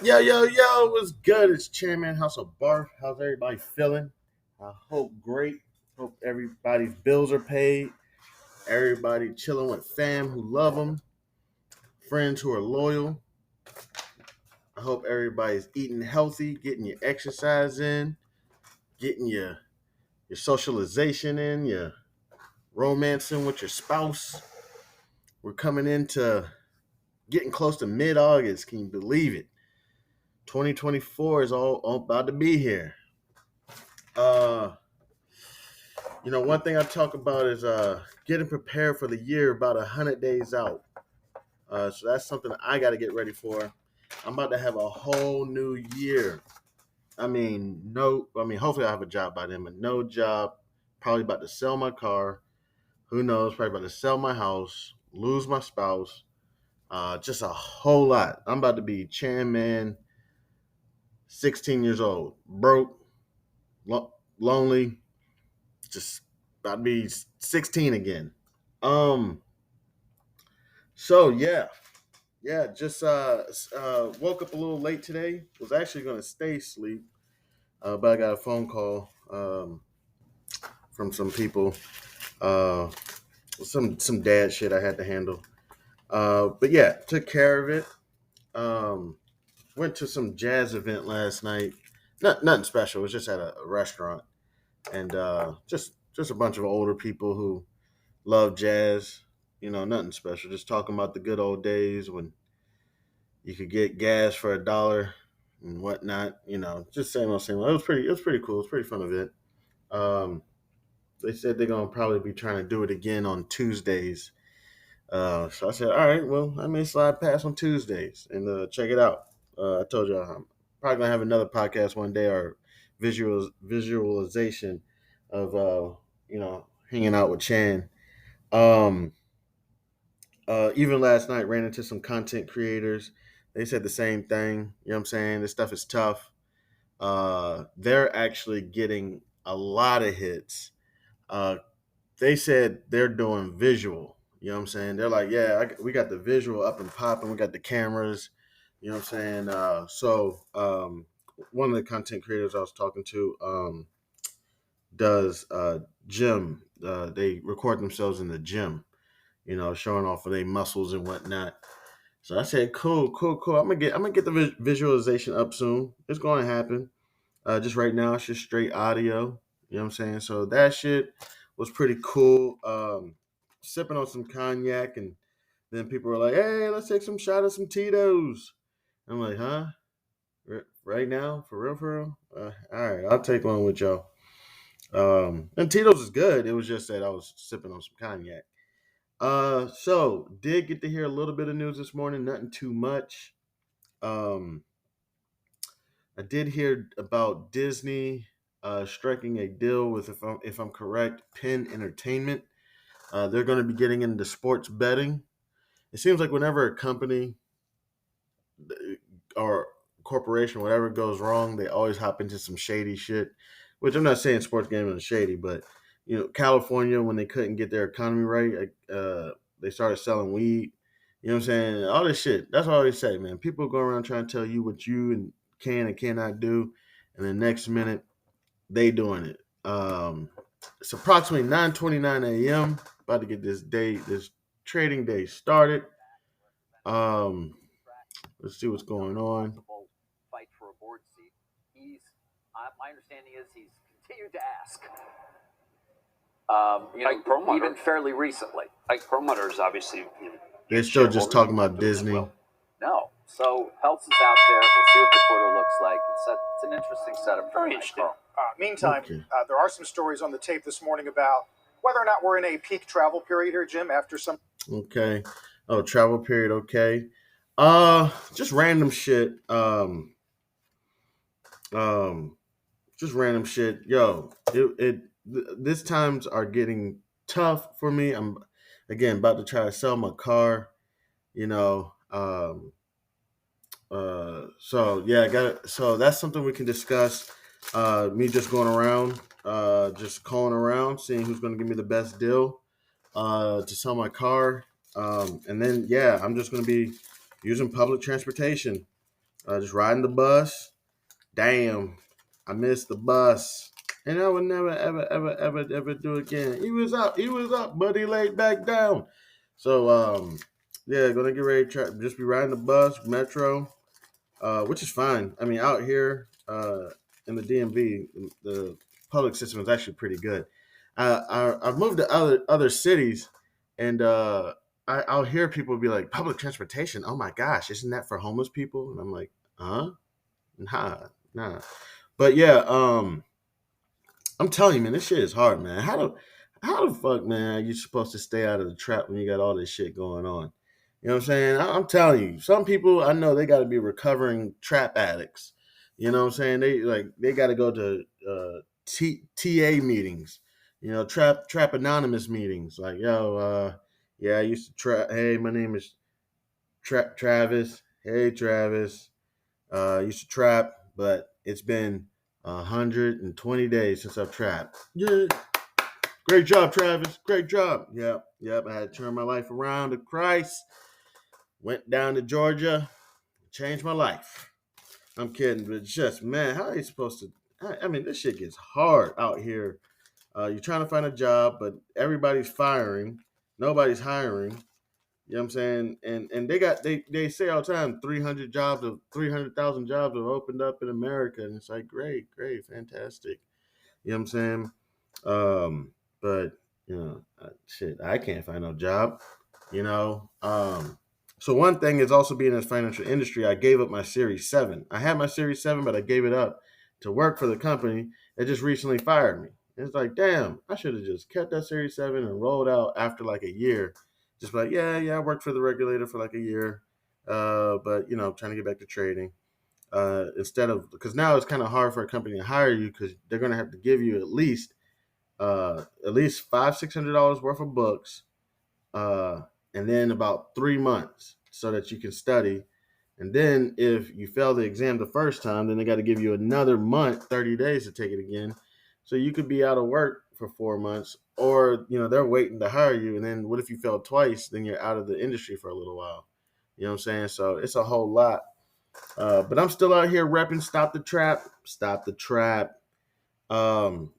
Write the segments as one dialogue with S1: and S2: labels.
S1: Yo, what's good? It's Chairman House of Barf. How's everybody feeling? I hope great. Hope everybody's bills are paid. Everybody chilling with fam who love them, friends who are loyal. I hope everybody's eating healthy, getting your exercise in, getting your socialization in, your romancing with your spouse. We're coming into getting close to mid-August. Can you believe it? 2024 is all about to be here. Uh, one thing I talk about is getting prepared for the year about 100 days out. So that's something I got to get ready for. I'm about to have a whole new year. Hopefully I have a job by then, but no job. Probably about to sell my car. Who knows? Probably about to sell my house, lose my spouse. Just a whole lot. I'm about to be chairman, 16 years old, broke, lonely, just about to be 16 again. Um, so just woke up a little late today. Was actually gonna stay asleep, but I got a phone call from some people, uh, some dad shit I had to handle. But yeah, took care of it. Um, Went to some jazz event last night. Nothing special. It was just at a restaurant, and just a bunch of older people who love jazz. Nothing special. Just talking about the good old days when you could get gas for $1 and whatnot. Just same old, same old. It was pretty cool. It's pretty fun event. Um, they said they're gonna probably be trying to do it again on Tuesdays. So I said, all right, well, I may slide past on Tuesdays and check it out. I told you I'm probably gonna have another podcast one day or visualization of hanging out with Chan. Um, Even last night, ran into some content creators. They said the same thing. You know what I'm saying? This stuff is tough. They're actually getting a lot of hits. Uh, they said they're doing visual. You know what I'm saying? They're like, yeah, we got the visual up and popping. We got the cameras. You know what I'm saying? One of the content creators I was talking to does gym. They record themselves in the gym. Showing off of their muscles and whatnot. So I said, cool. I'm gonna get the visualization up soon. It's going to happen. Just right now, it's just straight audio. You know what I'm saying? So that shit was pretty cool. Sipping on some cognac, and then people were like, "Hey, let's take some shot of some Tito's." I'm like, "Huh? Right now? For real? For real? All right, I'll take one with y'all." And Tito's is good. It was just that I was sipping on some cognac. So did get to hear a little bit of news this morning. Nothing too much. Um, I did hear about Disney striking a deal with, if I'm correct, Penn Entertainment. They're going to be getting into sports betting. It seems like whenever a company or corporation, whatever goes wrong, they always hop into some shady shit. Which I'm not saying sports gambling is shady, but California, when they couldn't get their economy right, they started selling weed. You know what I'm saying? All this shit. That's all they say, man. People go around trying to tell you what you can and cannot do, and the next minute they doing it. It's approximately 9:29 a.m. About to get this trading day started. Um, let's see what's going on.
S2: Fight for a board seat. My understanding is he's continued to ask. Even fairly recently.
S3: Like promoters, obviously,
S1: They're still just talking about Disney.
S2: Well. No. So Peltz is out there. We'll see what the quarter looks like. It's an interesting setup.
S3: Very interesting.
S4: Meantime, there are some stories on the tape this morning about whether or not we're in a peak travel period here, Jim, after some.
S1: Okay. Oh, travel period. Okay. Just random shit. Um, just random shit. Yo, this times are getting tough for me. I'm again about to try to sell my car. You know. So yeah, I got it. So that's something we can discuss. Me just going around, just calling around, seeing who's going to give me the best deal to sell my car. And then yeah, I'm just going to be using public transportation. Just riding the bus. Damn, I missed the bus. And I would never, ever do it again. He was up, but he laid back down. So, yeah, gonna get ready to just be riding the bus, metro, which is fine. I mean, out here in the DMV, the public system is actually pretty good. I've moved to other cities, and I'll hear people be like, "Public transportation? Oh my gosh, isn't that for homeless people?" And I'm like, "Huh? Nah." But yeah, I'm telling you, man, this shit is hard, man. How the fuck, man, are you supposed to stay out of the trap when you got all this shit going on? You know what I'm saying? I'm telling you, some people I know they got to be recovering trap addicts. You know what I'm saying? They got to go to TA meetings. You know, trap anonymous meetings. Like, yo, yeah, I used to trap. Hey, my name is Travis. Hey, Travis. I used to trap, but it's been 120 days since I've trapped. Yeah, great job, Travis. Great job. Yep. I had to turn my life around to Christ. Went down to Georgia, changed my life. I'm kidding, but just man, how are you supposed to? I mean, this shit gets hard out here. You're trying to find a job, but everybody's firing. Nobody's hiring. You know what I'm saying? And they say all the time 300,000 jobs have opened up in America, and it's like great, fantastic. You know what I'm saying? But shit, I can't find no job. You know. So one thing is also being in the financial industry. I gave up my Series 7. I had my Series 7, but I gave it up to work for the company that just recently fired me. It's like, damn, I should have just kept that Series 7 and rolled out after like a year. Just like, yeah, I worked for the regulator for like a year. But trying to get back to trading. Instead of because now it's kind of hard for a company to hire you because they're gonna have to give you at least $500-$600 worth of books, uh, and then about 3 months so that you can study. And then if you fail the exam the first time, then they got to give you another month, 30 days to take it again. So you could be out of work for 4 months, or they're waiting to hire you. And then what if you fail twice? Then you're out of the industry for a little while. You know what I'm saying? So it's a whole lot. But I'm still out here repping Stop the Trap. Stop the Trap.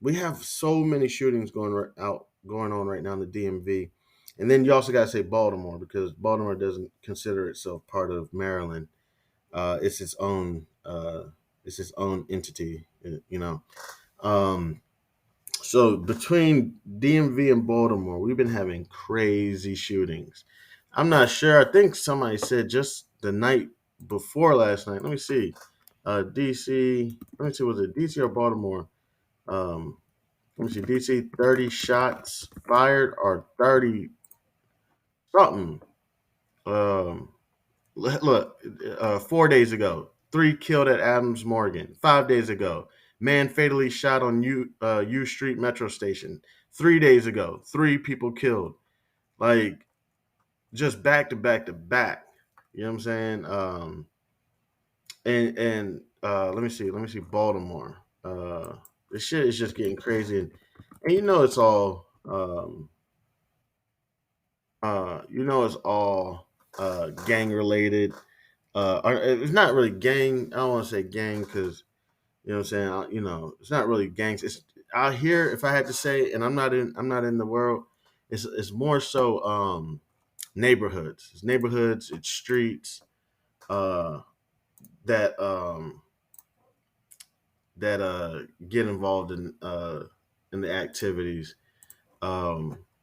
S1: We have so many shootings going on right now in the DMV, and then you also got to say Baltimore because Baltimore doesn't consider itself part of Maryland. It's its own. It's its own entity. Um, so between DMV and Baltimore, we've been having crazy shootings. I'm not sure. I think somebody said just the night before last night. Let me see. DC. Let me see. Was it DC or Baltimore? Um, Let me see. DC 30 shots fired or 30 something. Um, look, 4 days ago, 3 killed at Adams Morgan. 5 days ago, man fatally shot on U Street Metro Station. 3 days ago, 3 people killed. Like just back to back to back. You know what I'm saying? And let me see Baltimore. This shit is just getting crazy, and it's all it's all gang related. It's not really gang. I don't want to say gang because what I'm saying. It's not really gangs. It's out here. If I had to say, and I'm not in the world. It's more so neighborhoods. It's neighborhoods. It's streets uh, that get involved in the activities.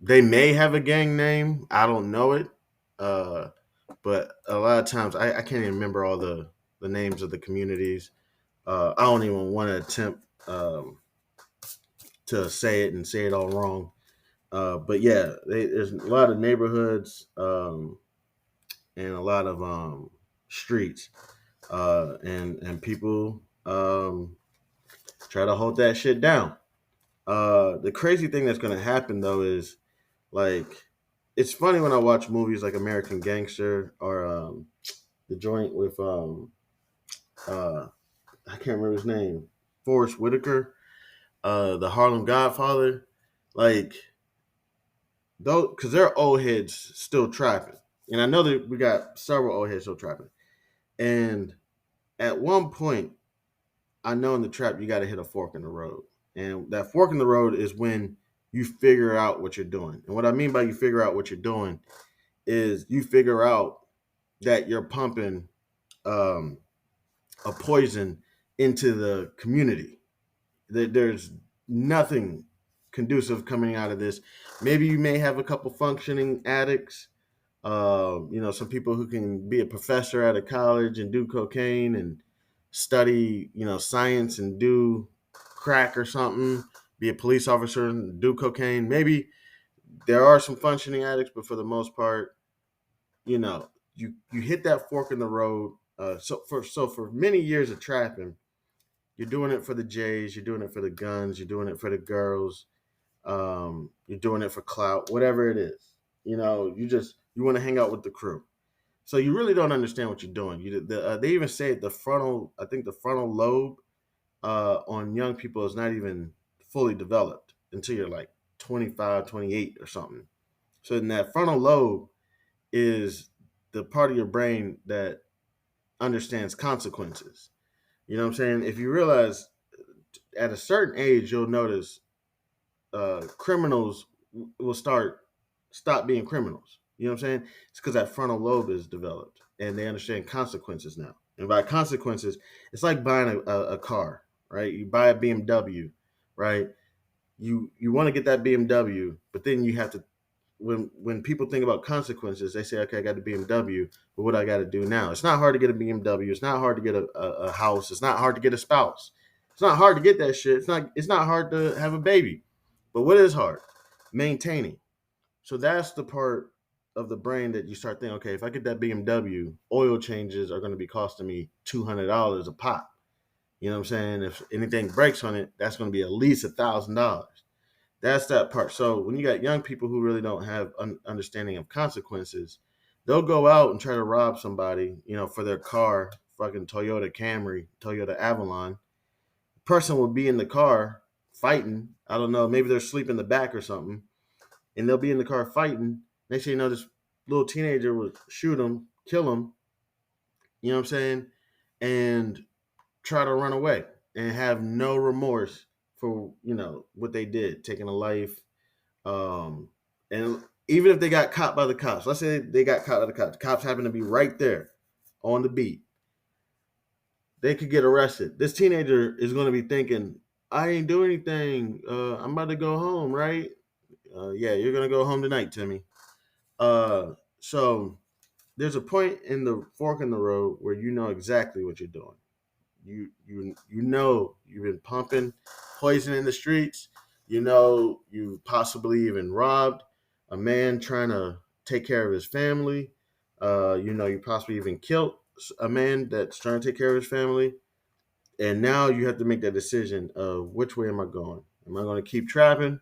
S1: They may have a gang name. I don't know it. Uh, but a lot of times I can't even remember all the names of the communities. I don't even want to attempt to say it and say it all wrong. But yeah, there's a lot of neighborhoods and a lot of streets, and people try to hold that shit down. The crazy thing that's going to happen though is like it's funny when I watch movies like American Gangster or the joint with uh, I can't remember his name, Forrest Whitaker, the Harlem Godfather, like though, because they're old heads still trapping, and I know that we got several old heads still trapping, and at one point, I know in the trap you got to hit a fork in the road, and that fork in the road is when you figure out what you're doing. And what I mean by you figure out what you're doing is you figure out that you're pumping um, a poison into the community. There's nothing conducive coming out of this. Maybe you may have a couple functioning addicts, some people who can be a professor at a college and do cocaine and study, science and do crack or something, be a police officer and do cocaine. Maybe there are some functioning addicts, but for the most part, you hit that fork in the road. So for many years of trapping, you're doing it for the J's, you're doing it for the guns, you're doing it for the girls, you're doing it for clout, whatever it is. You want to hang out with the crew. So you really don't understand what you're doing. They even say I think the frontal lobe on young people is not even fully developed until you're like 25, 28 or something. So in that frontal lobe is the part of your brain that understands consequences. You know what I'm saying? If you realize at a certain age, you'll notice criminals will stop being criminals. You know what I'm saying? It's because that frontal lobe is developed and they understand consequences now. And by consequences, it's like buying a car, right? You buy a BMW, right? You want to get that BMW, but then you have to when people think about consequences, they say, okay, I got the BMW, but what I got to do now? It's not hard to get a BMW. It's not hard to get a house. It's not hard to get a spouse. It's not hard to get that shit. It's not hard to have a baby. But what is hard? Maintaining. So that's the part of the brain that you start thinking, okay, if I get that BMW, oil changes are going to be costing me $200 a pop. You know what I'm saying? If anything breaks on it, that's going to be at least $1,000. That's that part. So when you got young people who really don't have understanding of consequences, they'll go out and try to rob somebody, for their car, fucking Toyota Camry, Toyota Avalon. The person will be in the car fighting. I don't know, maybe they're asleep in the back or something, and they'll be in the car fighting. Next thing you know, this little teenager will shoot them, kill them. You know what I'm saying? And try to run away and have no remorse for what they did, taking a life. And even if they got caught by the cops, let's say they got caught by the cops happen to be right there on the beat, they could get arrested. This teenager is going to be thinking, I ain't do anything. I'm about to go home, right? Yeah, you're going to go home tonight, Timmy. So there's a point in the fork in the road where you know exactly what you're doing. You know you've been pumping poison in the streets. You possibly even robbed a man trying to take care of his family. You possibly even killed a man that's trying to take care of his family. And now you have to make that decision of which way am I going? Am I going to keep trapping?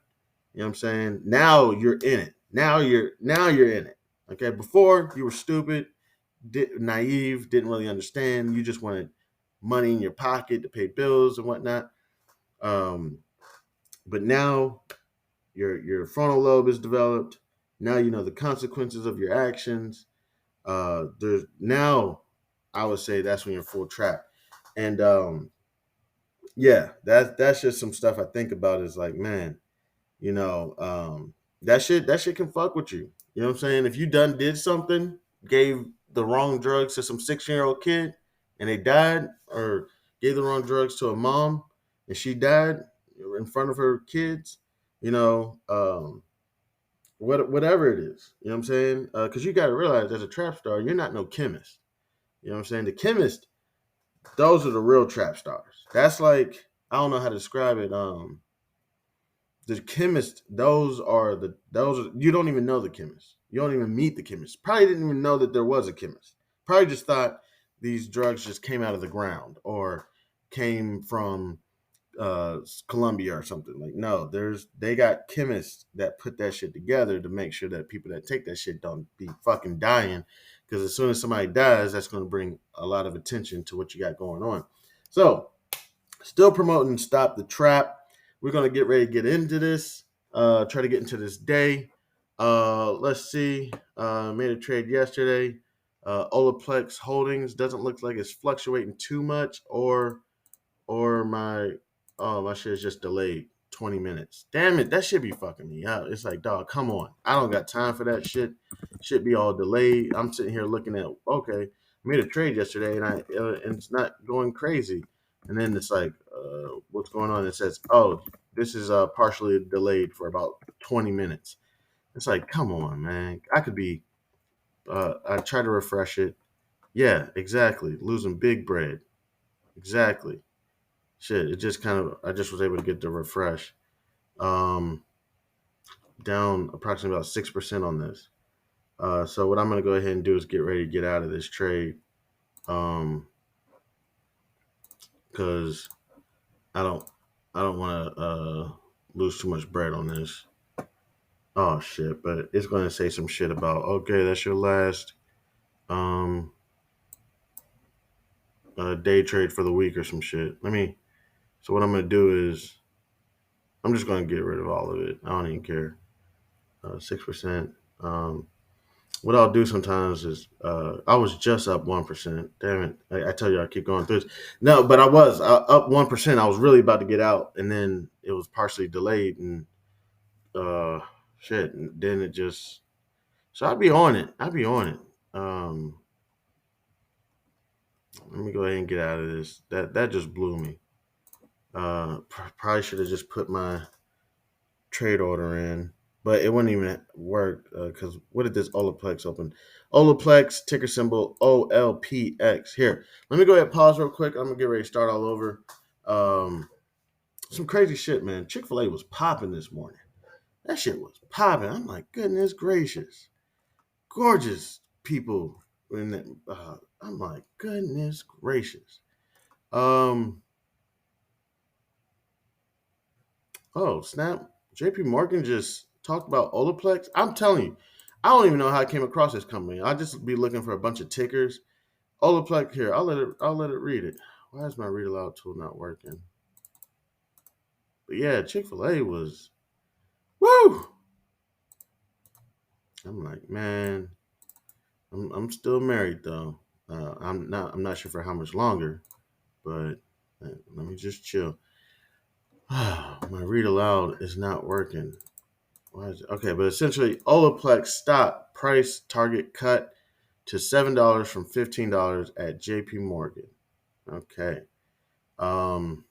S1: You know what I'm saying? Now you're in it. Now you're in it. Okay. Before you were stupid, naive, didn't really understand. You just wanted money in your pocket to pay bills and whatnot. But now your frontal lobe is developed. Now you know the consequences of your actions. There's now I would say that's when you're full trap. And yeah, that's just some stuff I think about is like, man, that shit can fuck with you. You know what I'm saying? If you did something, gave the wrong drugs to some 6-year-old kid and they died, or gave the wrong drugs to a mom and she died in front of her kids, whatever it is, you know what I'm saying? Because you got to realize, as a trap star, you're not no chemist. You know what I'm saying? The chemist, those are the real trap stars. That's like, I don't know how to describe it. The chemist, you don't even know the chemist. You don't even meet the chemist. Probably didn't even know that there was a chemist. Probably just thought these drugs just came out of the ground or came from Colombia or something. Like, no, they got chemists that put that shit together to make sure that people that take that shit don't be fucking dying. Because as soon as somebody dies, that's going to bring a lot of attention to what you got going on. So, still promoting Stop the Trap. We're going to get ready to get into this. Try to get into this day. Let's see. Made a trade yesterday. Olaplex Holdings doesn't look like it's fluctuating too much, or my shit is just delayed 20 minutes. Damn it, that should be fucking me up. It's like, dog, come on. I don't got time for that shit. Should be all delayed. I'm sitting here looking at, okay, I made a trade yesterday and it's not going crazy. And then it's like, what's going on? It says, oh, this is partially delayed for about 20 minutes. It's like, come on, man. I try to refresh it. Yeah, exactly. Losing big bread. Exactly. Shit, it just kind of, I just was able to get the refresh. Um, Down approximately about 6% on this. So what I'm gonna go ahead and do is get ready to get out of this trade, um, because I don't I don't want to lose too much bread on this. Oh shit! But it's gonna say some shit about, okay, that's your last um day trade for the week or some shit. So what I'm gonna do is I'm just gonna get rid of all of it. I don't even care. 6%. What I'll do sometimes is I was just up 1%. Damn it! I tell you, I keep going through this. No, but I was up 1%. I was really about to get out, and then it was partially delayed, and uh, shit. And then it just, so I'd be on it. I'd be on it. Um, Let me go ahead and get out of this. That just blew me. Probably should have just put my trade order in, but it wouldn't even work because what did this Olaplex open? Olaplex ticker symbol OLPX. Here, let me go ahead and pause real quick. I'm gonna get ready to start all over. Um, some crazy shit, man. Chick-fil-A was popping this morning. That shit was popping. I'm like, goodness gracious, gorgeous people. I'm like, goodness gracious. Um, Oh, snap. JP Morgan just talked about Olaplex. I'm telling you, I don't even know how I came across this company. I just be looking for a bunch of tickers. Olaplex here. I'll let it read it. Why is my read aloud tool not working? But yeah, Chick-fil-A was woo. I'm like, man, I'm still married though. I'm not sure for how much longer, but let me just chill. My read aloud is not working. Why is it? Okay, but essentially, Olaplex stock price target cut to $7 from $15 at JP Morgan. Okay. Um,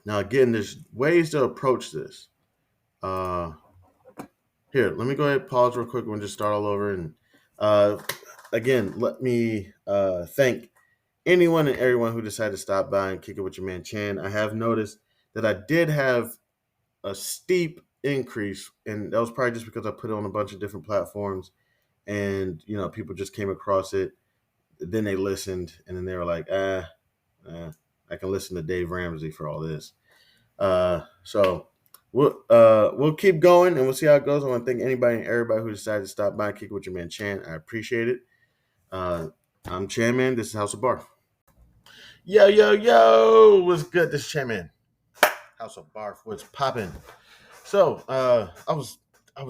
S1: Now again, there's ways to approach this. Uh, Here, let me go ahead and pause real quick and just start all over. And uh, again, let me thank anyone and everyone who decided to stop by and kick it with your man Chan. I have noticed that I did have a steep increase, and that was probably just because I put it on a bunch of different platforms, and people just came across it. Then they listened, and then they were like, I can listen to Dave Ramsey for all this. So we'll keep going, and we'll see how it goes. I want to thank anybody and everybody who decided to stop by and kick it with your man Chan. I appreciate it. Uh, I'm Chan Man. This is House of Barf. Yo, yo, yo! What's good? This is Chan Man. House of Barf. What's popping? So I was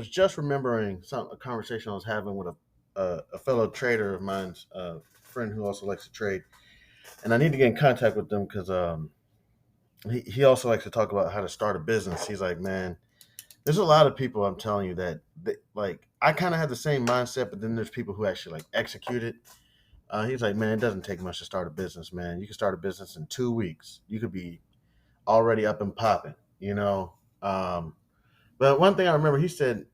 S1: just remembering a conversation I was having with a fellow trader of mine's, friend who also likes to trade, and I need to get in contact with them because he also likes to talk about how to start a business. He's like, man, there's a lot of people, I'm telling you, like I kind of have the same mindset, but then there's people who actually like execute it. He's like, man, it doesn't take much to start a business, man. You can start a business in 2 weeks. You could be already up and popping, you know. But one thing I remember, he said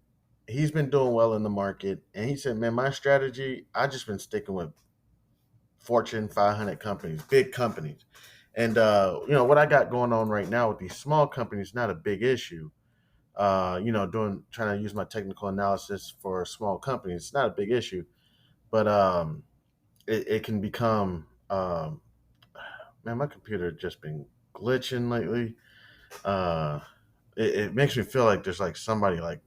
S1: he's been doing well in the market, and he said, man, my strategy, I just been sticking with Fortune 500 companies, big companies. And what I got going on right now with these small companies, not a big issue. Doing trying to use my technical analysis for small companies, it's not a big issue, but it can become. Man, my computer just been glitching lately. Uh, it makes me feel like there's like somebody like,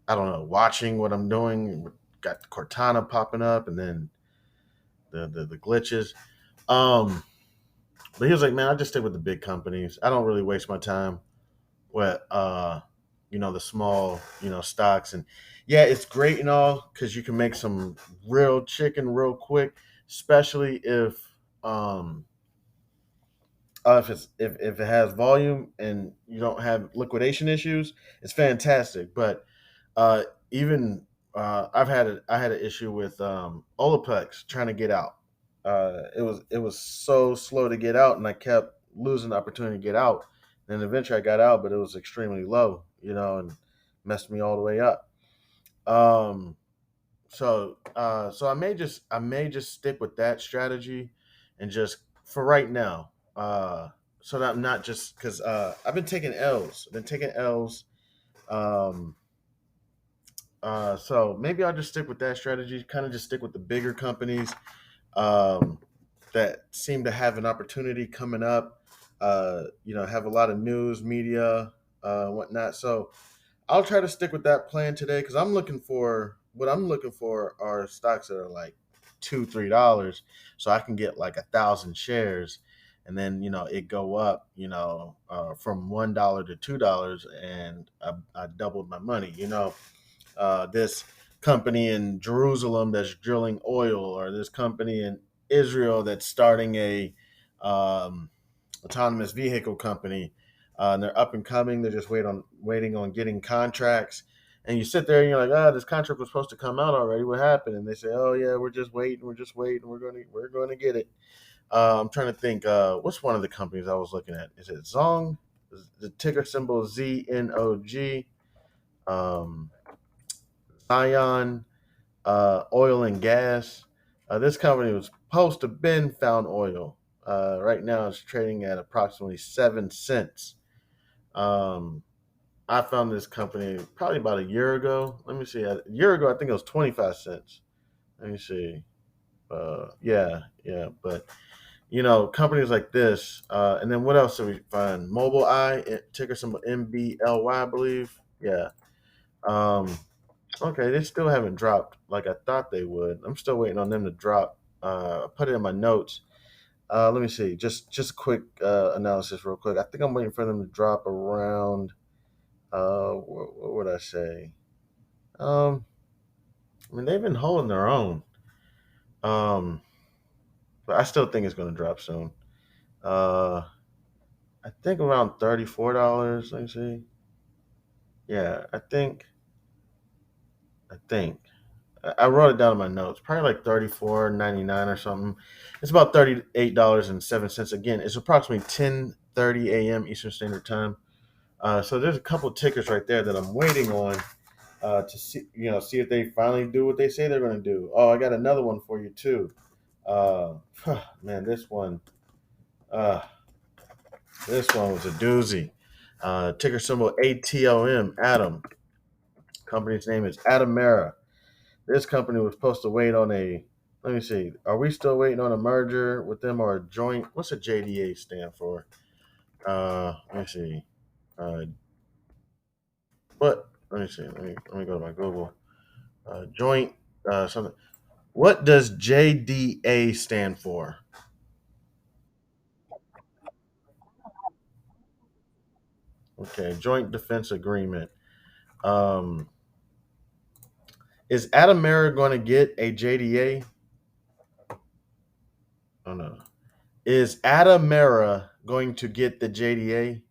S1: I don't know, watching what I'm doing. Got Cortana popping up, and then the glitches. Um, but he was like, man, I just stick with the big companies. I don't really waste my time with the small stocks. And yeah, it's great and all because you can make some real chicken real quick, especially um if it has volume and you don't have liquidation issues. It's fantastic. But uh, even I had an issue with Olaplex trying to get out. It was so slow to get out, and I kept losing the opportunity to get out. And eventually I got out, but it was extremely low, and messed me all the way up. Um, so I may just stick with that strategy, and just for right now, so that I'm not just because I've been taking L's. I've been taking L's. Um, so maybe I'll just stick with that strategy. Kind of just stick with the bigger companies um, that seem to have an opportunity coming up. Have a lot of news, media, whatnot. So I'll try to stick with that plan today because I'm looking for are stocks that are like $2-3, so I can get like 1,000 shares, and then it go up, from $1 to $2, and I doubled my money. This company in Jerusalem that's drilling oil, or this company in Israel that's starting a um, autonomous vehicle company, and they're up and coming. They're just waiting on getting contracts. And you sit there and you're like, this contract was supposed to come out already. What happened? And they say, oh yeah, we're just waiting. We're just waiting. We're going to get it. I'm trying to think. What's one of the companies I was looking at? Is it Zong? The ticker symbol is ZNOG. Um, Zion Oil and Gas. This company was supposed to been found oil. Right now, it's trading at approximately 7 cents. Um, I found this company probably about a year ago. Let me see. A year ago, I think it was 25 cents. Let me see. Yeah, yeah. But companies like this, and then what else do we find? Mobile Eye, ticker symbol MBLY, I believe. Yeah. Um, Okay, they still haven't dropped like I thought they would. I'm still waiting on them to drop. I put it in my notes. Let me see. Just a quick analysis, real quick. I think I'm waiting for them to drop around. What would I say? Um, I mean they've been holding their own. Um, but I still think it's going to drop soon. Uh, I think around $34. Let me see. Yeah, I think. I wrote it down in my notes. Probably like 34.99 or something. It's about $38.07. Again, it's approximately 10:30 a.m. Eastern Standard Time. So there's a couple of tickers right there that I'm waiting on to see if they finally do what they say they're going to do. Oh, I got another one for you too. Uh, man, uh, this one was a doozy. Ticker symbol ATOM. Atom. Company's name is Atomera. This company was supposed to wait on a. Let me see. Are we still waiting on a merger with them or a joint? What's a JDA stand for? Let me see. What? Let me see. Let me go to my Google. Joint. Something. What does JDA stand for? Okay, Joint Defense Agreement. Um, is Atomera going to get a JDA? Oh no. Is Atomera going to get the JDA?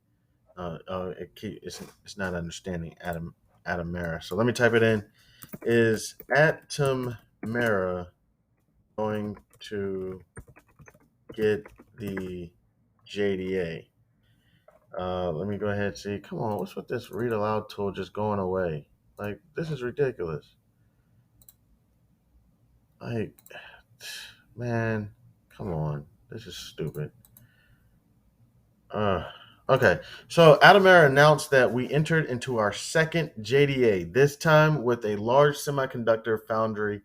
S1: It's not understanding Atomera. So let me type it in. Is Atomera going to get the JDA? Let me go ahead and see. Come on, what's with this read aloud tool just going away? Like, this is ridiculous. Like, man, come on. This is stupid. Uh, okay, so Atomera announced that we entered into our second JDA, this time with a large semiconductor foundry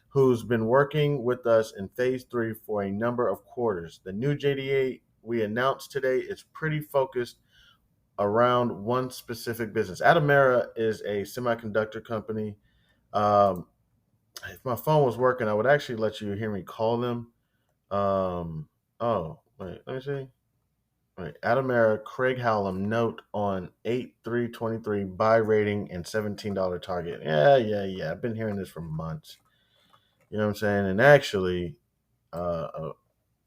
S1: who's been working with us in phase three for a number of quarters. The new JDA we announced today is pretty focused around one specific business. Atomera is a semiconductor company. Um, if my phone was working, I would actually let you hear me call them. Oh, wait, let me see. Right. Adamera Craig Hallam note on 8/3/23 buy rating and $17 target. Yeah. I've been hearing this for months. You know what I'm saying? And actually, I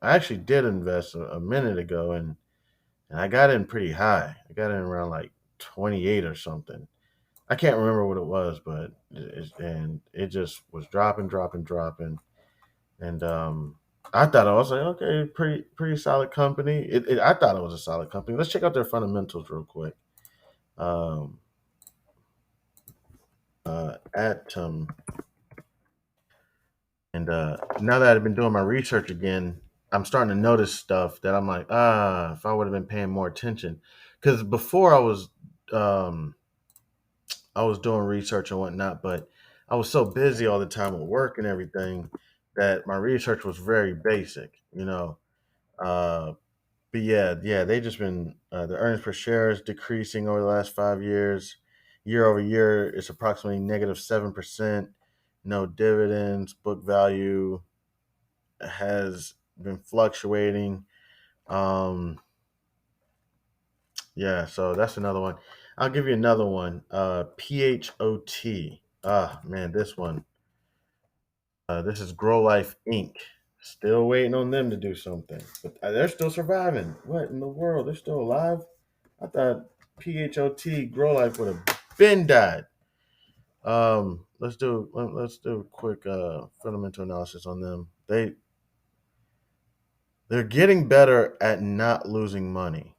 S1: actually did invest a minute ago, and I got in pretty high. I got in around like 28 or something. I can't remember what it was, but and it just was dropping, dropping, dropping, and I thought I was like, okay, pretty solid company. I thought it was a solid company. Let's check out their fundamentals real quick. Um, Atom, and now that I've been doing my research again, I'm starting to notice stuff that I'm like, if I would have been paying more attention, because before um, I was doing research and whatnot, but I was so busy all the time with work and everything that my research was very basic, you know. Uh, but yeah, they just been the earnings per share is decreasing over the last 5 years. Year over year, it's approximately -7%. No dividends. Book value has been fluctuating. Um, yeah, so that's another one. I'll give you another one. PHOT. Ah, man, this one. This is GrowLife Inc. Still waiting on them to do something, but they're still surviving. What in the world? They're still alive? I thought PHOT GrowLife would have been died. Let's do a quick fundamental analysis on them. They're getting better at not losing money.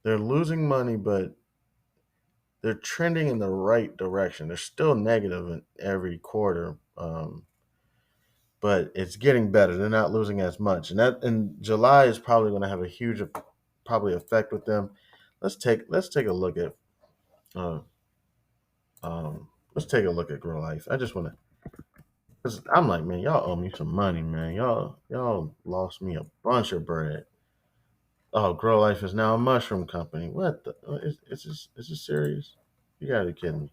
S1: They're losing money, but they're trending in the right direction. They're still negative in every quarter, but it's getting better. They're not losing as much, and July is probably going to have a huge, probably effect with them. Let's take a look at uh, let's take a look at Grow Life. I just want to, cause I'm like, man, y'all owe me some money, man. Y'all lost me a bunch of bread. Oh, Grow Life is now a mushroom company. What the? Is this serious? You gotta be kidding me.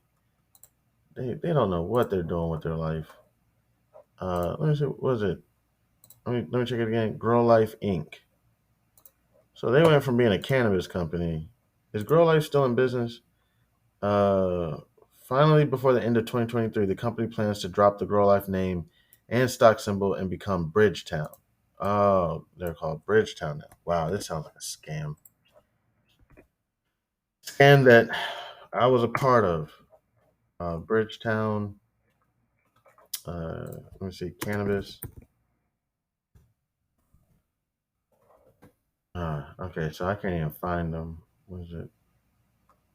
S1: They don't know what they're doing with their life. Let me see. What was it? Let me check it again. Grow Life Inc. So they went from being a cannabis company. Is Grow Life still in business? Uh, Finally, before the end of 2023, the company plans to drop the Grow Life name and stock symbol and become Bridgetown. Oh, they're called Bridgetown now. Wow, this sounds like a scam. Scam that I was a part of. Bridgetown. Let me see. Cannabis. Okay, so I can't even find them. What is it?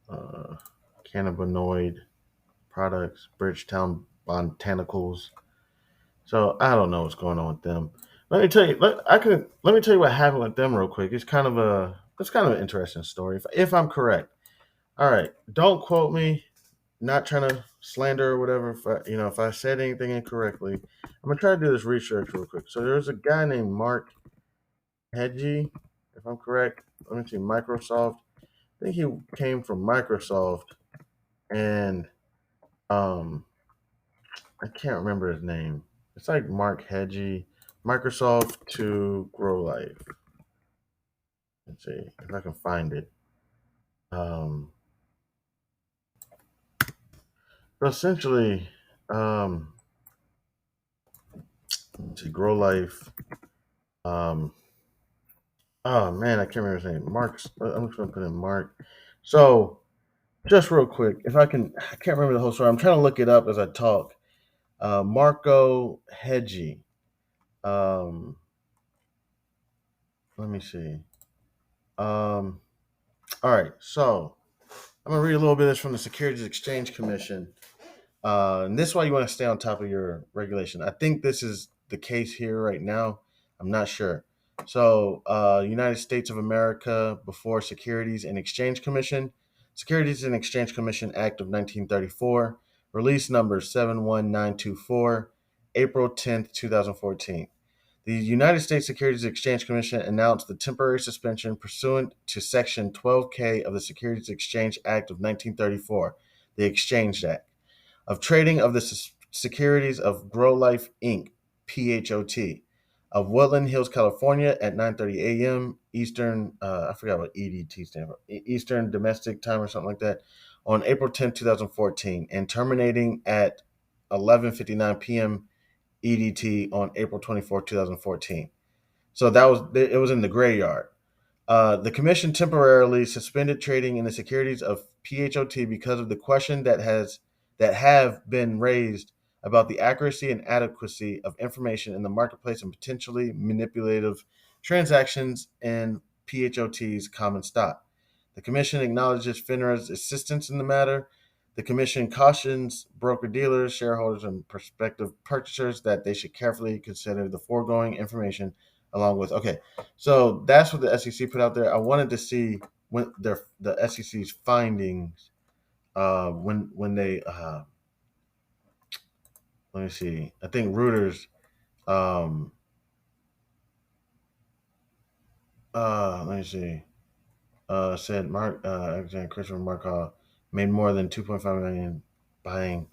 S1: Uh, Cannabinoid products. Bridgetown Botanicals. So I don't know what's going on with them. Let me tell you. Let me tell you what happened with them real quick. It's kind of an interesting story, if I'm correct. All right, don't quote me. Not trying to slander or whatever. If I said anything incorrectly, I'm gonna try to do this research real quick. So there's a guy named Mark Hedgie, if I'm correct. Let me see. Microsoft. I think he came from Microsoft, and um, I can't remember his name. It's like Mark Hedgie, Microsoft to Grow Life. Let's see if I can find it. Um, so essentially, um, let's see, Grow Life. Um, oh man, I can't remember his name. Mark's. I'm just gonna put in Mark. So just real quick, if I can, I can't remember the whole story. I'm trying to look it up as I talk. Marco Hedgie. Um, Let me see. Um, all right, so I'm gonna read a little bit of this from the Securities Exchange Commission. And this is why you want to stay on top of your regulation. I think this is the case here right now. I'm not sure. So, United States of America before Securities and Exchange Commission, Securities and Exchange Commission Act of 1934, release number 71924, April 10th, 2014. The United States Securities and Exchange Commission announced the temporary suspension pursuant to Section 12K of the Securities Exchange Act of 1934, the Exchange Act, of trading of the securities of GrowLife Inc. PHOT. of Woodland Hills, California, at 9:30 a.m. Eastern. I forgot what EDT stands for. Eastern Domestic Time or something like that. On April 10th, 2014, and terminating at 11:59 p.m. EDT on April 24th, 2014. So that was it. Was in the graveyard. The commission temporarily suspended trading in the securities of PHOT because of the question that have been raised about the accuracy and adequacy of information in the marketplace and potentially manipulative transactions in PHOT's common stock. The commission acknowledges FINRA's assistance in the matter. The commission cautions broker dealers, shareholders, and prospective purchasers that they should carefully consider the foregoing information along with so that's what the SEC put out there. I wanted to see when the SEC's findings when they let me see. I think Reuters let me see said Mark Alexander Christopher Markov made more than 2.5 million buying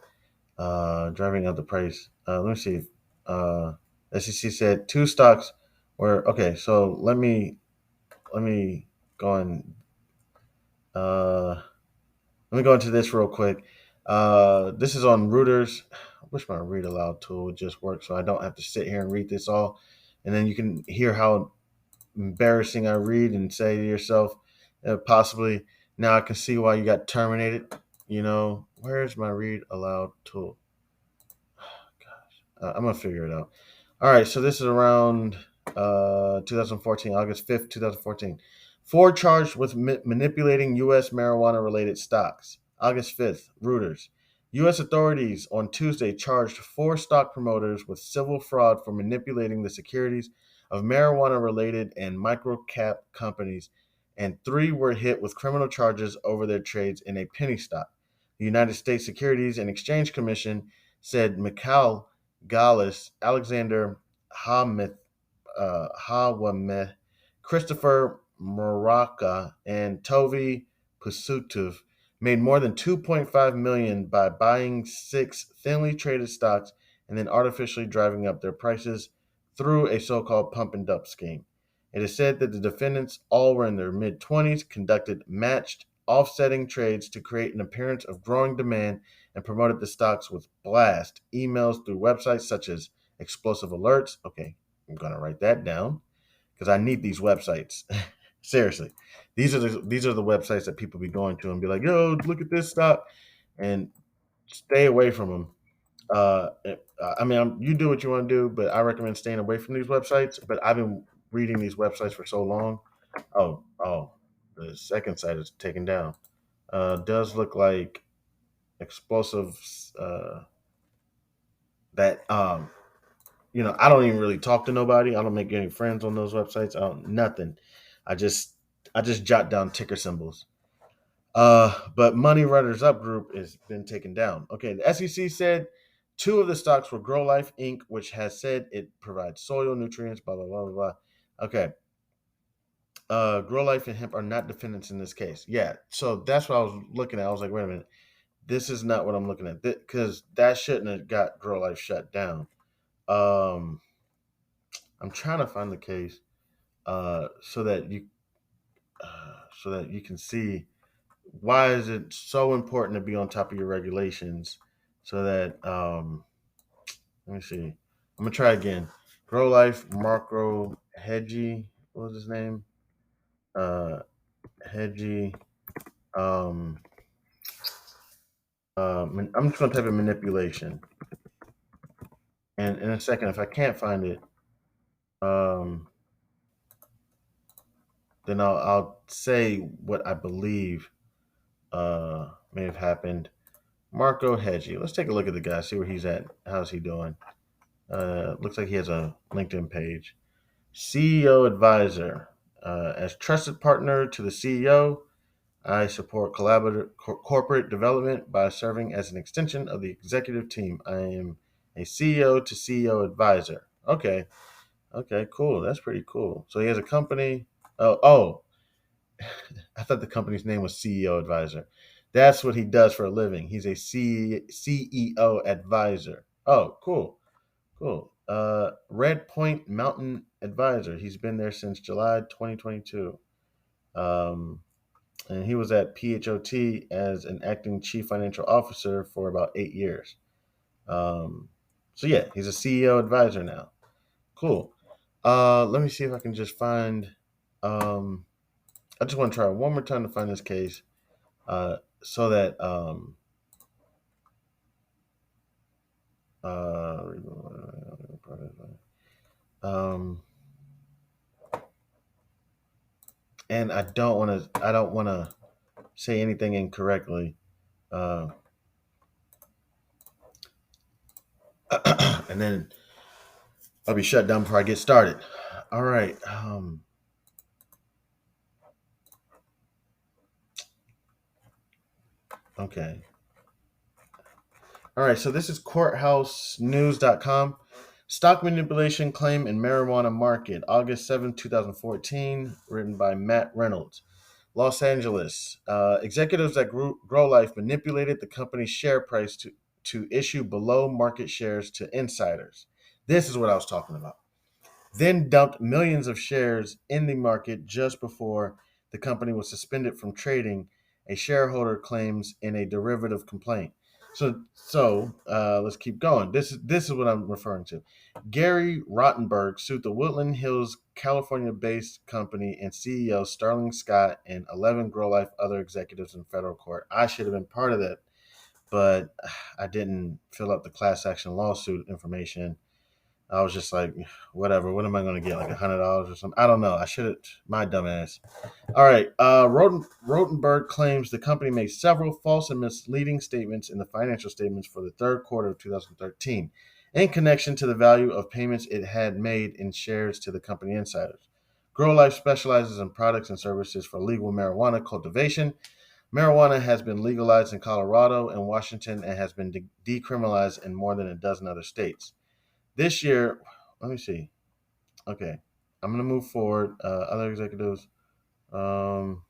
S1: driving up the price. Let me see. Uh, SEC said two stocks were So let me go and uh let me go into this real quick. This is on Reuters. I wish my read aloud tool would just work so I don't have to sit here and read this all. And then you can hear how embarrassing I read and say to yourself, possibly, now I can see why you got terminated. Where's my read aloud tool? I'm going to figure it out. All right, so this is around 2014, August 5th, 2014. Ford charged with manipulating U.S. marijuana-related stocks. August 5th, Reuters. U.S. authorities on Tuesday charged four stock promoters with civil fraud for manipulating the securities of marijuana-related and micro-cap companies, and three were hit with criminal charges over their trades in a penny stock. The United States Securities and Exchange Commission said Mikhail Gallus, Alexander Hamith, Hawameh, Christopher Moraka, and Tovi Pusutov made more than 2.5 million by buying six thinly traded stocks and then artificially driving up their prices through a so-called pump and dump scheme. It is said that the defendants, all were in their mid-20s, conducted matched offsetting trades to create an appearance of growing demand and promoted the stocks with blast emails through websites such as Explosive Alerts. Okay, I'm gonna write that down because I need these websites. Seriously, these are the websites that people be going to and be like, "Yo, look at this stock," and stay away from them. I mean, you do what you want to do, but I recommend staying away from these websites. But I've been reading these websites for so long. Oh, the second site is taken down. Does look like explosives that I don't even really talk to nobody. I don't make any friends on those websites. I don't nothing. I just I just jot down ticker symbols. But Money Runners Up Group has been taken down. Okay, the SEC said two of the stocks were GrowLife Inc, which has said it provides soil nutrients. Blah blah blah blah blah. Okay. GrowLife and hemp are not defendants in this case. Yeah, so that's what I was looking at. I was like, wait a minute, this is not what I'm looking at because that shouldn't have got GrowLife shut down. Um, I'm trying to find the case so that you can see why is it so important to be on top of your regulations so that let me see. I'm gonna try again. Grow Life Marco Hedgie. What was his name? Uh Hedgie. Um I'm just gonna type in manipulation. And in a second, if I can't find it, um then I'll say what I believe may have happened. Marco Hedgie. Let's take a look at the guy, see where he's at. How's he doing? Looks like he has a LinkedIn page. CEO advisor. As trusted partner to the CEO, I support corporate development by serving as an extension of the executive team. I am a CEO to CEO advisor. Okay, cool. That's pretty cool. So he has a company. Oh, I thought the company's name was CEO advisor. That's what he does for a living. He's a CEO advisor. Oh, cool. Red Point Mountain Advisor. He's been there since July 2022. Um, and he was at PHOT as an acting chief financial officer for about 8 years. So yeah, he's a CEO advisor now. Cool. Let me see if I can just find. Um, I just want to try one more time to find this case, so that uh, um, and I don't want to. I don't want to say anything incorrectly. Uh, and then I'll be shut down before I get started. All right. Okay. All right. So this is courthousenews.com. Stock manipulation claim in marijuana market, August 7th, 2014, written by Matt Reynolds. Los Angeles. Executives at GrowLife manipulated the company's share price to issue below market shares to insiders. This is what I was talking about. Then dumped millions of shares in the market just before the company was suspended from trading, a shareholder claims in a derivative complaint. So let's keep going. This is what I'm referring to. Gary Rottenberg sued the Woodland Hills, California-based company and CEO Sterling Scott and 11 Grow Life other executives in federal court. I should have been part of that, but I didn't fill out the class action lawsuit information. I was just like, whatever. What am I going to get? Like $100 or something? I don't know. I should have. My dumb ass. All right. Rotenberg claims the company made several false and misleading statements in the financial statements for the third quarter of 2013 in connection to the value of payments it had made in shares to the company insiders. GrowLife specializes in products and services for legal marijuana cultivation. Marijuana has been legalized in Colorado and Washington and has been decriminalized in more than a dozen other states. This year, let me see. Okay, I'm gonna move forward. Other executives, um,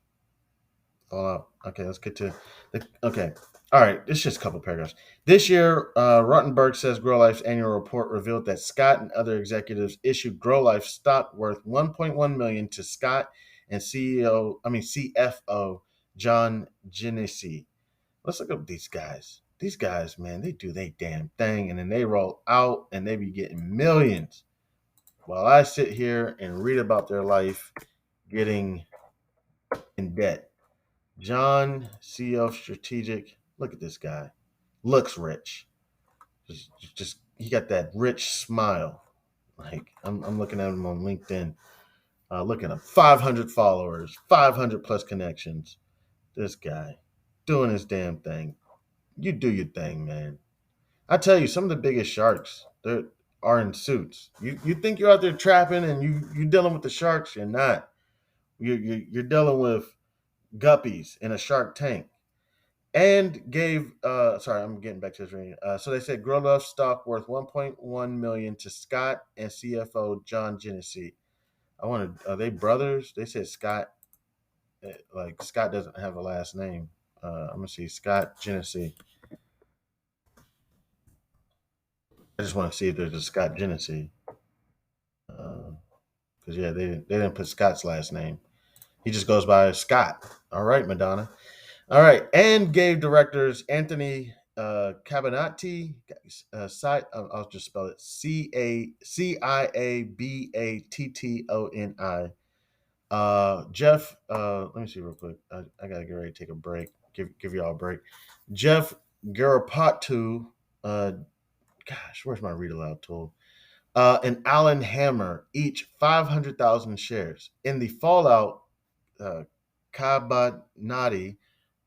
S1: fallout. Okay, let's get to the. Okay, all right. It's just a couple paragraphs. This year, Rottenberg says GrowLife's annual report revealed that Scott and other executives issued GrowLife stock worth 1.1 million to Scott and CFO John Genesi. Let's look up these guys. These guys, man, they do their damn thing, and then they roll out, and they be getting millions. While I sit here and read about their life getting in debt. John, CEO of Strategic. Look at this guy. Looks rich. Just he got that rich smile. Like I'm looking at him on LinkedIn. Looking at 500 followers, 500 plus connections. This guy doing his damn thing. You do your thing, man. I tell you, some of the biggest sharks are in suits. You think you're out there trapping and you dealing with the sharks? You're not. You're dealing with guppies in a shark tank. And gave sorry, I'm getting back to this reading. So they said Grow Love stock worth 1.1 million to Scott and CFO John Genesi. I wanted are they brothers? They said Scott like Scott doesn't have a last name. I'm gonna see Scott Genesi. I just want to see if there's a Scott Genesi. Because yeah, they didn't put Scott's last name. He just goes by Scott. All right, Madonna. All right, and gave directors Anthony Cabanati, I'll just spell it Ciabattoni. Jeff, let me see real quick. I gotta get ready to take a break. Give y'all a break. Jeff Garapatu, gosh, where's my read aloud tool? And Alan Hammer, each 500,000 shares. In the fallout, Cabanati,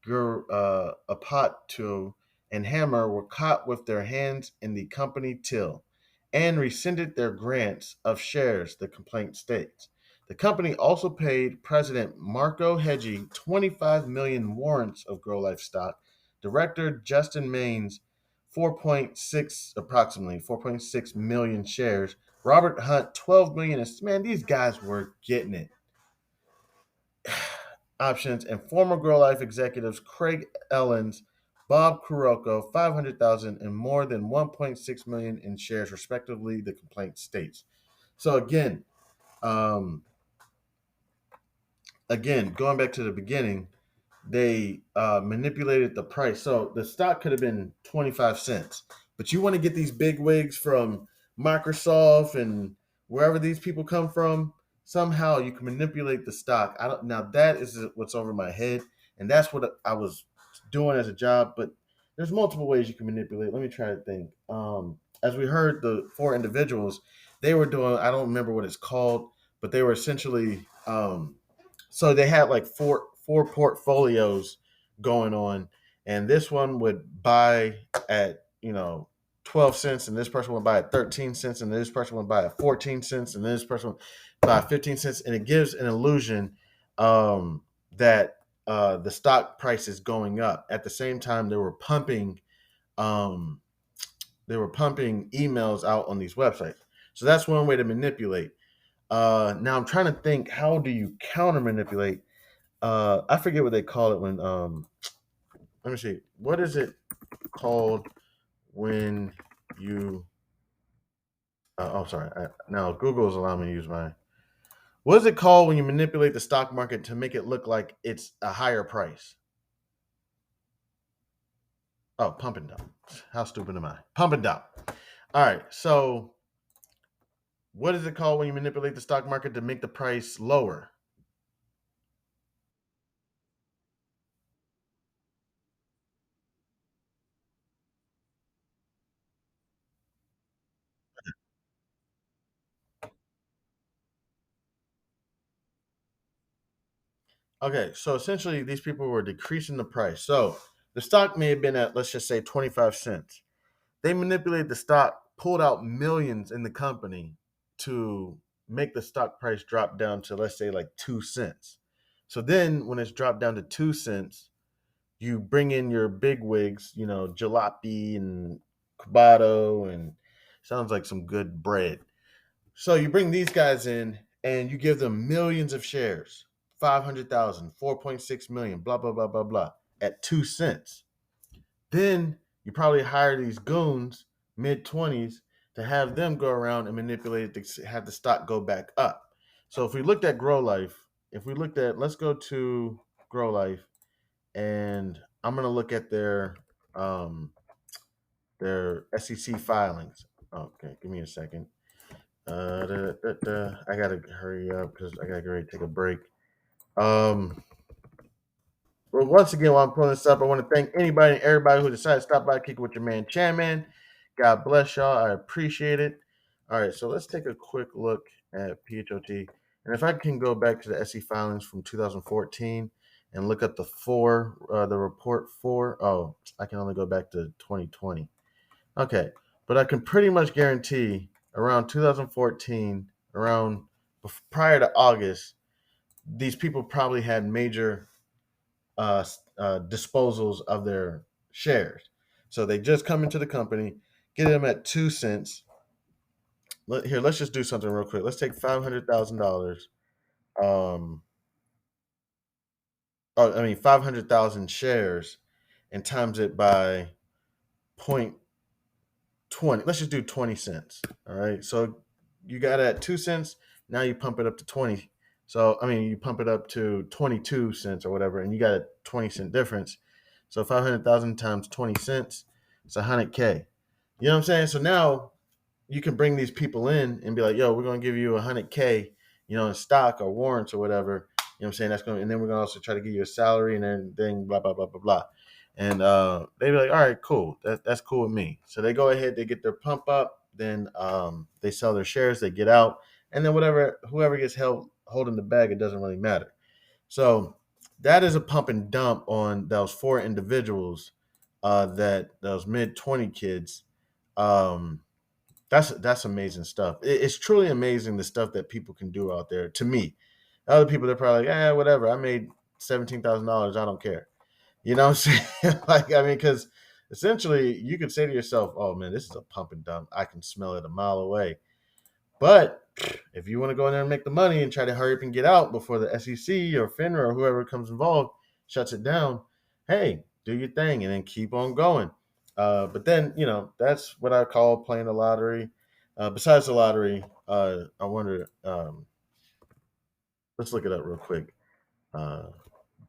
S1: Apatu, and Hammer were caught with their hands in the company till and rescinded their grants of shares, the complaint states. The company also paid President Marco Hedgie 25 million warrants of GrowLife stock, Director Justin Maines approximately 4.6 million shares, Robert Hunt 12 million. Man, these guys were getting it. Options and former GrowLife executives Craig Ellens Bob Kuroko 500,000 and more than 1.6 million in shares, respectively, the complaint states. So um, again, going back to the beginning, they manipulated the price. So the stock could have been 25 cents, but you want to get these big wigs from Microsoft and wherever these people come from. Somehow you can manipulate the stock. I don't. Now that is what's over my head, and that's what I was doing as a job. But there's multiple ways you can manipulate. Let me try to think. As we heard, the four individuals, they were doing. I don't remember what it's called, but they were essentially so they had like four portfolios going on, and this one would buy at 12 cents, and this person would buy at 13 cents, and this person would buy at 14 cents, and this person would buy at 15 cents, and it gives an illusion that the stock price is going up. At the same time, um, they were pumping emails out on these websites. So that's one way to manipulate. Now I'm trying to think, how do you counter manipulate? I forget what they call it when let me see. What is it called when you oh sorry. Now Google's allowing me to use mine. What is it called when you manipulate the stock market to make it look like it's a higher price? Oh, pump and dump. How stupid am I? Pump and dump. All right. So what is it called when you manipulate the stock market to make the price lower? Okay, so essentially these people were decreasing the price. So the stock may have been at, let's just say, 25 cents. They manipulated the stock, pulled out millions in the company to make the stock price drop down to, let's say, like 2 cents. So then when it's dropped down to 2 cents, you bring in your big wigs, jalopy and Cubato, and sounds like some good bread. So you bring these guys in and you give them millions of shares, 500,000, 4.6 million, blah, blah, blah, blah, blah, at 2 cents. Then you probably hire these goons, mid 20s, to have them go around and manipulate it to have the stock go back up. So if we looked at let's go to GrowLife, and I'm going to look at their SEC filings. Okay, give me a second. I gotta hurry up because I gotta get ready to take a break. Um, well, once again, while I'm pulling this up, I want to thank anybody and everybody who decided to stop by, kick it with your man Chairman. God bless y'all. I appreciate it. All right, so let's take a quick look at PHOT, and if I can go back to the SE filings from 2014 and look up the report for. Oh, I can only go back to 2020. Okay, but I can pretty much guarantee around 2014, around prior to August, these people probably had major disposals of their shares. So they just come into the company, get them at 2 cents. Here, let's just do something real quick. Let's take $500,000. Um, 500,000 shares, and times it by point 20. Let's just do 20 cents. All right. So you got it at 2 cents. Now you pump it up to 20. So, you pump it up to 22 cents or whatever, and you got a 20-cent difference. So 500,000 times 20 cents, it's 100K. You know what I'm saying? So now you can bring these people in and be like, yo, we're going to give you 100K, in stock or warrants or whatever. You know what I'm saying? And then we're going to also try to give you a salary and everything, blah, blah, blah, blah, blah. And they be like, all right, cool. That's cool with me. So they go ahead, they get their pump up, then they sell their shares, they get out, and then whoever gets held holding the bag, it doesn't really matter. So that is a pump and dump on those four individuals, that those mid 20 kids. Um, that's amazing stuff. It's truly amazing the stuff that people can do out there. To me, other people they're probably like, whatever. I made $17,000. I don't care. You know what I'm saying? Because essentially you could say to yourself, oh man, this is a pump and dump. I can smell it a mile away. But if you want to go in there and make the money and try to hurry up and get out before the SEC or FINRA or whoever comes involved shuts it down, hey, do your thing, and then keep on going. But then, that's what I call playing the lottery. Besides the lottery, I wonder. Let's look it up real quick. Uh,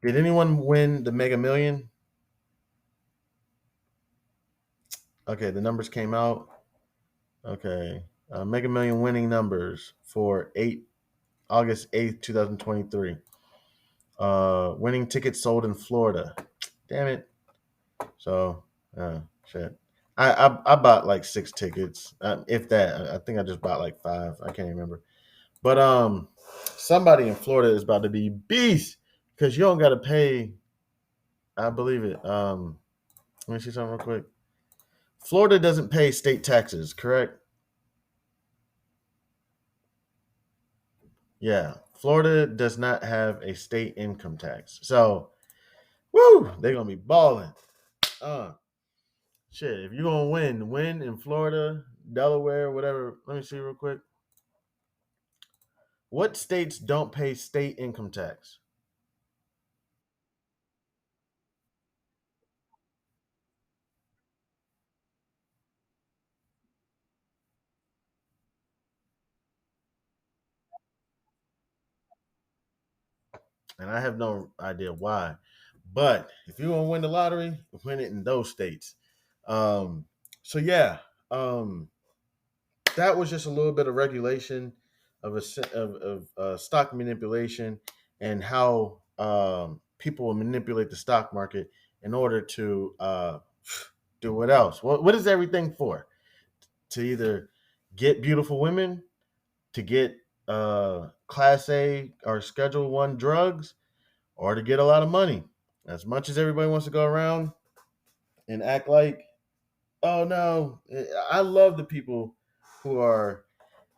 S1: did anyone win the Mega Million? Okay, the numbers came out. Okay, Mega Million winning numbers for August 8th, 2023. Winning tickets sold in Florida. Damn it. So, shit. I bought like 6 tickets, if that. I think I just bought like 5. I can't remember. But somebody in Florida is about to be beast because you don't got to pay. I believe it. Let me see something real quick. Florida doesn't pay state taxes, correct? Yeah, Florida does not have a state income tax. So, woo, they're gonna be balling. Uh, Shit, if you're gonna win in Florida, Delaware, whatever. Let me see real quick. What states don't pay state income tax? And I have no idea why. But if you're gonna win the lottery, win it in those states. Um, so yeah, um, that was just a little bit of regulation of stock manipulation and how people will manipulate the stock market in order to do what else? What is everything for? To either get beautiful women, to get Class A or Schedule One drugs, or to get a lot of money. As much as everybody wants to go around and act like, oh no, I love the people who are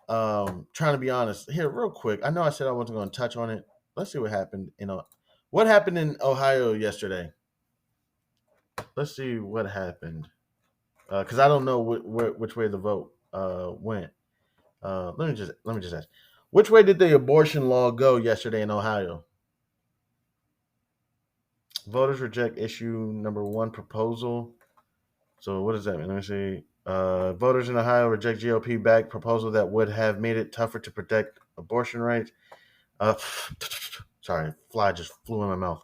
S1: trying to be honest. Here, real quick. I know I said I wasn't going to touch on it. Let's see what happened. What happened in Ohio yesterday. Let's see what happened. Because I don't know which way the vote went. Let me just ask. Which way did the abortion law go yesterday in Ohio? Voters reject issue number one proposal. So what does that mean? Let me see. Voters in Ohio reject GOP backed proposal that would have made it tougher to protect abortion rights. Uh, Sorry, fly just flew in my mouth.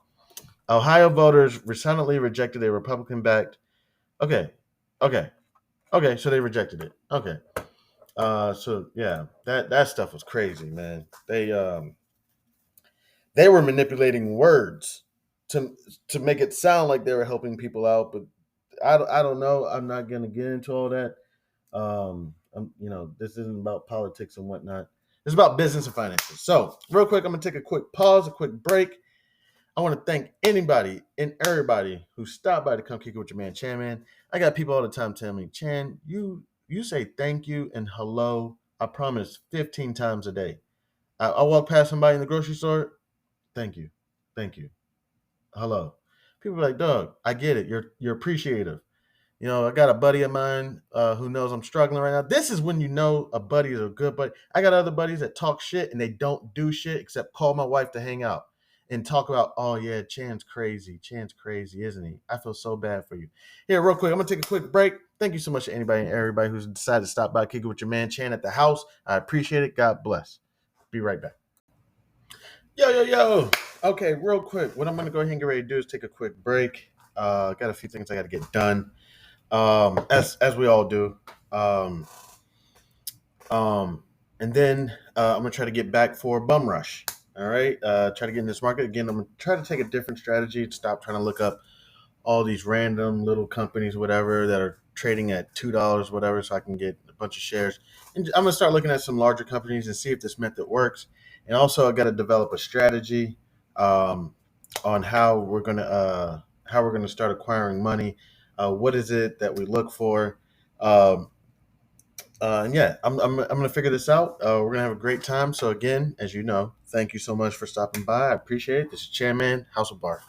S1: Ohio voters recently rejected a Republican backed. Okay, okay, okay. So they rejected it. Okay. So yeah, that stuff was crazy, man. They were manipulating words to to make it sound like they were helping people out, but I don't know. I'm not gonna get into all that. This isn't about politics and whatnot. It's about business and finances. So, real quick, I'm gonna take a quick pause, a quick break. I want to thank anybody and everybody who stopped by to come kick it with your man Chan. Man, I got people all the time telling me, Chan, you say thank you and hello. I promise 15 times a day. I walk past somebody in the grocery store. Thank you, hello. People are like, Doug, I get it. You're appreciative. I got a buddy of mine who knows I'm struggling right now. This is when you know a buddy is a good buddy. I got other buddies that talk shit and they don't do shit except call my wife to hang out and talk about, oh yeah, Chan's crazy. Chan's crazy, isn't he? I feel so bad for you. Here, real quick, I'm gonna take a quick break. Thank you so much to anybody and everybody who's decided to stop by, kick it with your man Chan at the house. I appreciate it. God bless. Be right back. Yo. Okay, real quick. What I'm gonna go ahead and get ready to do is take a quick break. Got a few things I got to get done. As we all do. Um, and then I'm gonna try to get back for Bum Rush. All right, try to get in this market again. I'm gonna try to take a different strategy. Stop trying to look up all these random little companies, whatever, that are trading at $2, whatever, so I can get a bunch of shares. And I'm gonna start looking at some larger companies and see if this method works. And also, I got to develop a strategy on how we're gonna start acquiring money. What is it that we look for? Um, and yeah, I'm gonna figure this out. We're gonna have a great time. So again, as you know, thank you so much for stopping by. I appreciate it. This is Chairman House of Bar.